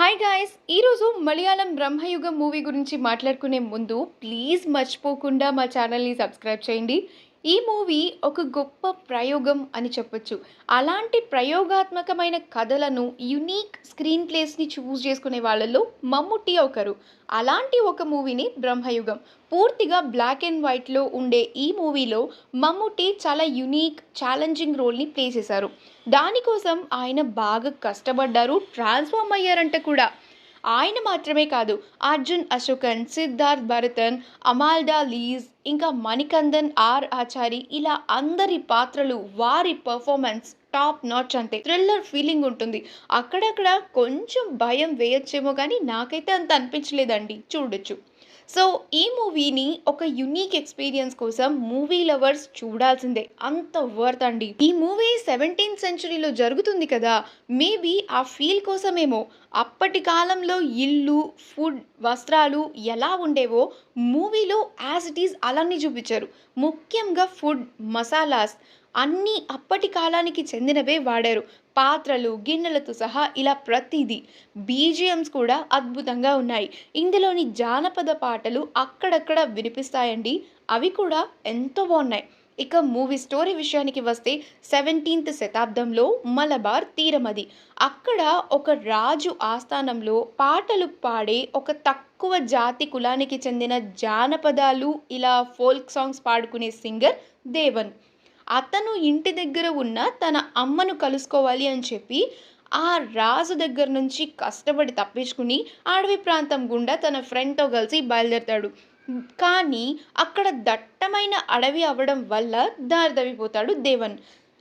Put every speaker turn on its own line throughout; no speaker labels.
Hi guys! ఈరోజు Malayalam 'Bramayugam' movie గురించి మాట్లాడుకునే ముందు ప్లీజ్ మర్చిపోకుండా మా ఛానల్‌ని సబ్స్క్రైబ్ చేయండి. ఈ మూవీ ఒక గొప్ప ప్రయోగం అని చెప్పొచ్చు. అలాంటి ప్రయోగాత్మకమైన కథలను, యూనిక్ స్క్రీన్ ప్లేస్‌ని చూజ్ చేసుకునే వాళ్ళలో మమ్ముట్టి ఒకరు. అలాంటి ఒక మూవీని 'బ్రహ్మయుగం'. పూర్తిగా బ్లాక్ అండ్ వైట్‌లో ఉండే ఈ మూవీలో మమ్ముట్టి చాలా యూనిక్, ఛాలెంజింగ్ రోల్‌ని ప్లే చేశారు. దానికోసం ఆయన బాగా కష్టపడ్డారు. ట్రాన్స్‌ఫార్మ్ అయ్యారంట కూడా. ఆయన మాత్రమే కాదు, అర్జున్ అశోకన్, సిద్ధార్థ్ భరతన్, అమాల్డా లీజ్, ఇంకా మణికందన్ ఆర్ ఆచారి ఇలా అందరి పాత్రలు, వారి పెర్ఫార్మెన్స్ టాప్ నాచ్ అంతే. థ్రిల్లర్ ఫీలింగ్ ఉంటుంది. అక్కడక్కడ కొంచెం భయం వేయొచ్చేమో కానీ నాకైతే అంత అనిపించలేదండి. చూడొచ్చు. సో ఈ మూవీని ఒక యునీక్ ఎక్స్పీరియన్స్ కోసం మూవీ లవర్స్ చూడాల్సిందే. అంత వర్త్ అండి. ఈ మూవీ 17th సెంచరీలో జరుగుతుంది కదా, మేబీ ఆ ఫీల్ కోసమేమో అప్పటి కాలంలో ఇల్లు, ఫుడ్, వస్త్రాలు ఎలా ఉండేవో మూవీలో యాజ్ ఇట్ ఈజ్ అలానే చూపించారు. ముఖ్యంగా ఫుడ్, మసాలాస్ అన్నీ అప్పటి కాలానికి చెందినవే వాడారు. పాత్రలు, గిన్నెలతో సహా ఇలా ప్రతిదీ. బీజిఎమ్స్ కూడా అద్భుతంగా ఉన్నాయి. ఇందులోని జానపద పాటలు అక్కడక్కడ వినిపిస్తాయండి. అవి కూడా ఎంతో బాగున్నాయి. ఇక మూవీ స్టోరీ విషయానికి వస్తే 17th శతాబ్దంలో మలబార్ తీరమది. అక్కడ ఒక రాజు ఆస్థానంలో పాటలు పాడే ఒక తక్కువ జాతి కులానికి చెందిన జానపదాలు ఇలా ఫోల్క్ సాంగ్స్ పాడుకునే సింగర్ దేవన్. అతను ఇంటి దగ్గర ఉన్న తన అమ్మను కలుసుకోవాలి అని చెప్పి ఆ రాజు దగ్గర నుంచి కష్టపడి తప్పించుకుని అడవి ప్రాంతం గుండా తన ఫ్రెండ్తో కలిసి బయలుదేరతాడు. కానీ అక్కడ దట్టమైన అడవి అవ్వడం వల్ల దారి తప్పిపోతాడు దేవన్.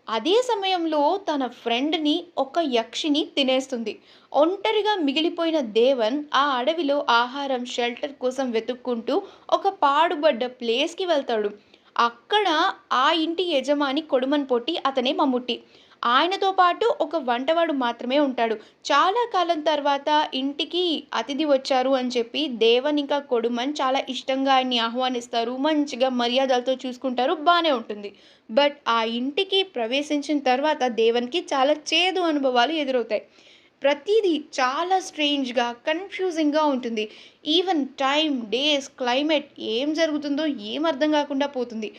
అదే సమయంలో తన ఫ్రెండ్ని ఒక యక్షిని తినేస్తుంది. ఒంటరిగా మిగిలిపోయిన దేవన్ ఆ అడవిలో ఆహారం, షెల్టర్ కోసం వెతుక్కుంటూ ఒక పాడుబడ్డ ప్లేస్కి వెళ్తాడు. అక్కడ ఆ ఇంటి యజమాని కొడుమన్ పొట్టి, అతనే మమ్ముట్టి. ఆయనతో పాటు ఒక వంటవాడు మాత్రమే ఉంటాడు. చాలా కాలం తర్వాత ఇంటికి అతిథి వచ్చారు అని చెప్పి దేవన్ ఇంకా కొడుమన్ చాలా ఇష్టంగా ఆయన్ని ఆహ్వానిస్తారు. మంచిగా మర్యాదలతో చూసుకుంటారు. బానే ఉంటుంది. బట్ ఆ ఇంటికి ప్రవేశించిన తర్వాత దేవన్‌కి చాలా చేదు అనుభవాలు ఎదురవుతాయి. ప్రతీదీ చాలా స్ట్రేంజ్‌గా, కన్‌ఫ్యూజింగ్‌గా ఉంటుంది. ఈవెన్ టైమ్, డేస్, క్లైమేట్ ఏం జరుగుతుందో ఏం అర్థం కాకుండా పోతుంది.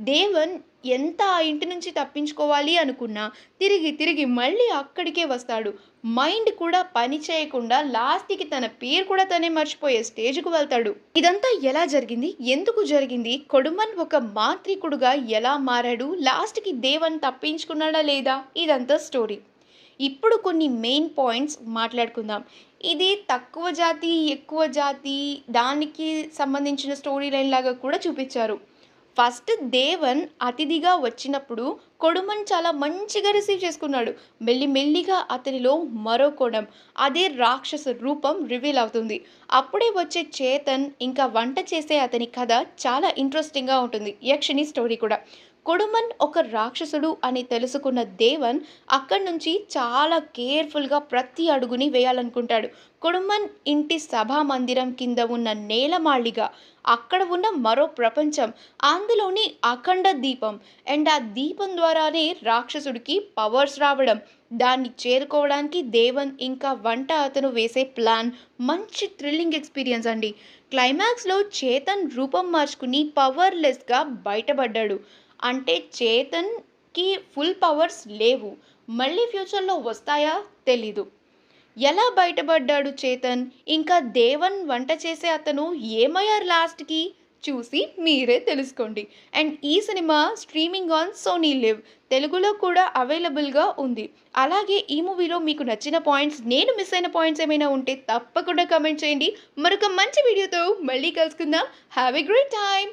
దేవన్ ఎంత ఆ ఇంటి నుంచి తప్పించుకోవాలి అనుకున్నా తిరిగి తిరిగి మళ్ళీ అక్కడికే వస్తాడు. మైండ్ కూడా పని చేయకుండా లాస్ట్‌కి తన పేరు కూడా తనే మర్చిపోయే స్టేజ్‌కి వెళ్తాడు. ఇదంతా ఎలా జరిగింది? ఎందుకు జరిగింది? కొడుమన్ ఒక మాంత్రికుడుగా ఎలా మారాడు? లాస్ట్‌కి దేవన్ తప్పించుకున్నాడా లేదా? ఇదంతా స్టోరీ. ఇప్పుడు కొన్ని మెయిన్ పాయింట్స్ మాట్లాడుకుందాం. ఇది తక్కువ జాతి, ఎక్కువ జాతి దానికి సంబంధించిన స్టోరీ లైన్ లాగా కూడా చూపించారు. ఫస్ట్ దేవన్ అతిథిగా వచ్చినప్పుడు కొడుమన్ చాలా మంచిగా రిసీవ్ చేసుకున్నాడు. మెల్లిమెల్లిగా అతనిలో మరో కోణం, అదే రాక్షస రూపం రివీల్ అవుతుంది. అప్పుడే వచ్చే చేతన్ ఇంకా వంట చేసే అతని కథ చాలా ఇంట్రెస్టింగ్గా ఉంటుంది. యక్షిని స్టోరీ కూడా. కొడుమన్ ఒక రాక్షసుడు అని తెలుసుకున్న దేవన్ అక్కడి నుంచి చాలా కేర్ఫుల్గా ప్రతి అడుగుని వేయాలనుకుంటాడు. కొడుమన్ ఇంటి సభా మందిరం కింద ఉన్న నేలమాళిగా, అక్కడ ఉన్న మరో ప్రపంచం, అందులోని అఖండ దీపం అండ్ ఆ దీపం ద్వారానే రాక్షసుడికి పవర్స్ రావడం, దాన్ని చేరుకోవడానికి దేవన్ ఇంకా వంట అతను వేసే ప్లాన్ మంచి థ్రిల్లింగ్ ఎక్స్పీరియన్స్ అండి. క్లైమాక్స్లో చేతన్ రూపం మార్చుకుని పవర్లెస్గా బయటపడ్డాడు. అంటే చేతన్‌కి ఫుల్ పవర్స్ లేవు. మళ్ళీ ఫ్యూచర్‌లో వస్తాయా? తెలీదు. ఎలా బయటపడ్డాడు చేతన్? ఇంకా దేవన్ వంట చేసే అతను ఏమయ్యారు లాస్ట్‌కి? చూసి మీరే తెలుసుకోండి. అండ్ ఈ cinema streaming on Sony Liv తెలుగులో కూడా అవైలబుల్‌గా ఉంది. అలాగే ఈ మూవీలో మీకు నచ్చిన పాయింట్స్, నేను మిస్ అయిన పాయింట్స్ ఏమైనా ఉంటే తప్పకుండా కామెంట్ చేయండి. మరొక మంచి వీడియోతో మళ్ళీ కలుసుకుందాం. Have a great time.